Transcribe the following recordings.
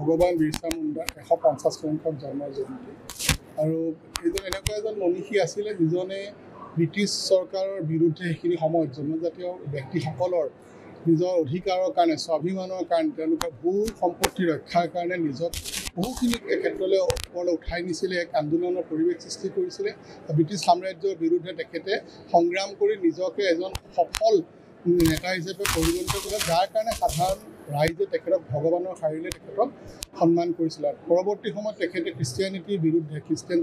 ভগৱান বিৰচা মুণ্ডাৰ 150 সংখ্যক জন্ম জয়ন্তী আৰু এইজন এনেকুৱা এজন মনীষী আছিলে যিজনে ব্ৰিটিছ চৰকাৰৰ বিৰুদ্ধে সেইখিনি সময়ত জনজাতীয় ব্যক্তিসকলৰ নিজৰ অধিকাৰৰ কাৰণে স্বাভিমানৰ কাৰণে তেওঁলোকৰ ভূ সম্পত্তি ৰক্ষাৰ কাৰণে নিজক বহুখিনি ক্ষেত্ৰলৈ ওপৰলৈ উঠাই নিছিলে এক আন্দোলনৰ পৰিৱেশ সৃষ্টি কৰিছিলে ব্ৰিটিছ সাম্ৰাজ্যৰ বিৰুদ্ধে তেখেতে সংগ্ৰাম কৰি নিজকে এজন সফল নেতা হিচাপে পৰিগণিত কৰিলে যাৰ কাৰণে সাধাৰণ ৰাইজে তেখেতক ভগৱানৰ শাৰীৰে তেখেতক সন্মান কৰিছিল পৰৱৰ্তী সময়ত তেখেতে খ্ৰীষ্টিয়ানিটিৰ বিৰুদ্ধে খ্ৰীষ্টিয়ান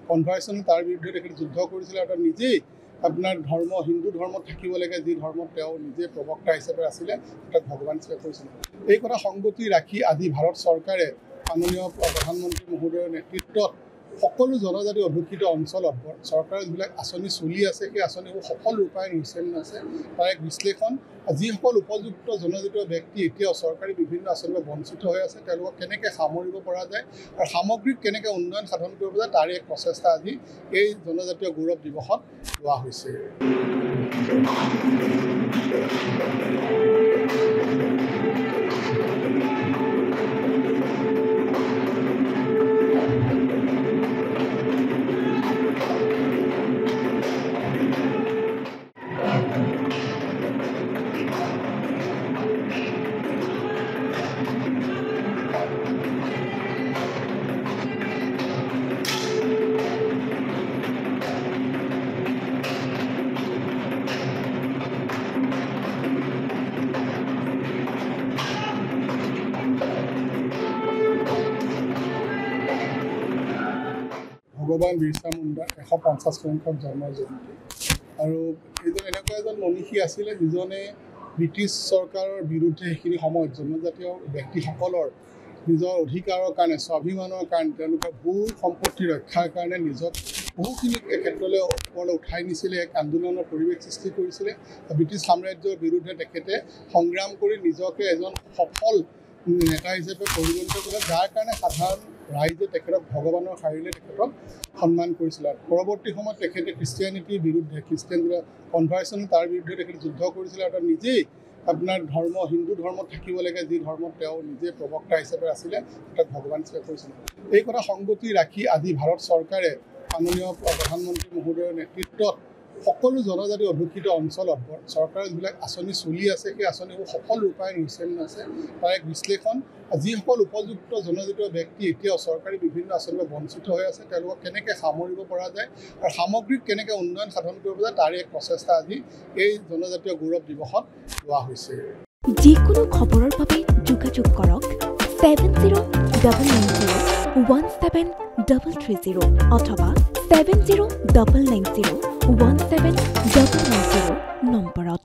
কনভাৰ্চন তাৰ বিৰুদ্ধে তেখেতে যুদ্ধ কৰিছিল আৰু নিজেই আপোনাৰ ধৰ্ম হিন্দু ধৰ্মত থাকিব লাগে যি ধৰ্মত তেওঁ নিজে প্ৰবক্তা হিচাপে আছিলে তাক ভগৱান হিচাপে কৰিছিল এই কথা সংগতি ৰাখি আজি ভাৰত চৰকাৰে মাননীয় প্ৰধানমন্ত্ৰী মহোদয়ৰ নেতৃত্বত সকলো জনজাতি অধ্যুষিত অঞ্চলত চৰকাৰৰ যিবিলাক আঁচনি চলি আছে সেই আঁচনিবোৰ সফল ৰূপায়ণ হৈছে আছে তাৰ এক বিশ্লেষণ যিসকল উপযুক্ত জনজাতীয় ব্যক্তি এতিয়াও চৰকাৰী বিভিন্ন আঁচনিৰ পৰা বঞ্চিত হৈ আছে তেওঁলোকক কেনেকৈ সামৰিব পৰা যায় আৰু সামগ্ৰিক কেনেকৈ উন্নয়ন সাধন কৰিব যায় তাৰে এক প্ৰচেষ্টা আজি এই জনজাতীয় গৌৰৱ দিৱসত লোৱা হৈছে ভগৱান বিৰচা মুণ্ডাৰ 150 সংখ্যক জন্ম জয়ন্তী আৰু এইজন এনেকুৱা এজন মনীষী আছিলে যিজনে ব্ৰিটিছ চৰকাৰৰ বিৰুদ্ধে সেইখিনি সময়ত জনজাতীয় ব্যক্তিসকলৰ নিজৰ অধিকাৰৰ কাৰণে স্বাভিমানৰ কাৰণে তেওঁলোকৰ ভূ সম্পত্তি ৰক্ষাৰ কাৰণে নিজক বহুখিনি ক্ষেত্ৰলৈ ওপৰলৈ উঠাই নিছিলে এক আন্দোলনৰ পৰিৱেশ সৃষ্টি কৰিছিলে ব্ৰিটিছ সাম্ৰাজ্যৰ বিৰুদ্ধে তেখেতে সংগ্ৰাম কৰি নিজকে এজন সফল নেতা হিচাপে পৰিগণিত কৰিলে যাৰ কাৰণে সাধাৰণ ৰাইজে তেখেতক ভগৱানৰ শাৰীৰে তেখেতক সন্মান কৰিছিল পৰৱৰ্তী সময়ত তেখেতে খ্ৰীষ্টিয়ানিটিৰ বিৰুদ্ধে খ্ৰীষ্টিয়ান কনভাৰ্চন তাৰ বিৰুদ্ধে তেখেতে যুদ্ধ কৰিছিল আৰু নিজেই আপোনাৰ ধৰ্ম হিন্দু ধৰ্মত থাকিব লাগে যি ধৰ্মত তেওঁ নিজে প্ৰবক্তা হিচাপে আছিলে তাক ভগৱান হিচাপে কৰিছিল এই কথা সংগতি ৰাখি আজি ভাৰত চৰকাৰে মাননীয় প্ৰধানমন্ত্ৰী মহোদয়ৰ নেতৃত্বত সকলো জনজাতি অধ্যুষিত অঞ্চলত চৰকাৰৰ যিবিলাক আঁচনি চলি আছে সেই আঁচনিবোৰ সফল ৰূপায়ণ হৈছে আছে তাৰ এক বিশ্লেষণ যিসকল উপযুক্ত জনজাতীয় ব্যক্তি এতিয়াও চৰকাৰী বিভিন্ন আঁচনিৰ পৰা বঞ্চিত হৈ আছে তেওঁলোকক কেনেকৈ সামৰিব পৰা যায় আৰু সামগ্ৰিক কেনেকৈ উন্নয়ন সাধন কৰিব যায় তাৰে এক প্ৰচেষ্টা আজি এই জনজাতীয় গৌৰৱ দিৱসত লোৱা হৈছে যিকোনো খবৰৰ বাবে যোগাযোগ কৰক 7099017330 অথবা 7099017990 নম্বৰত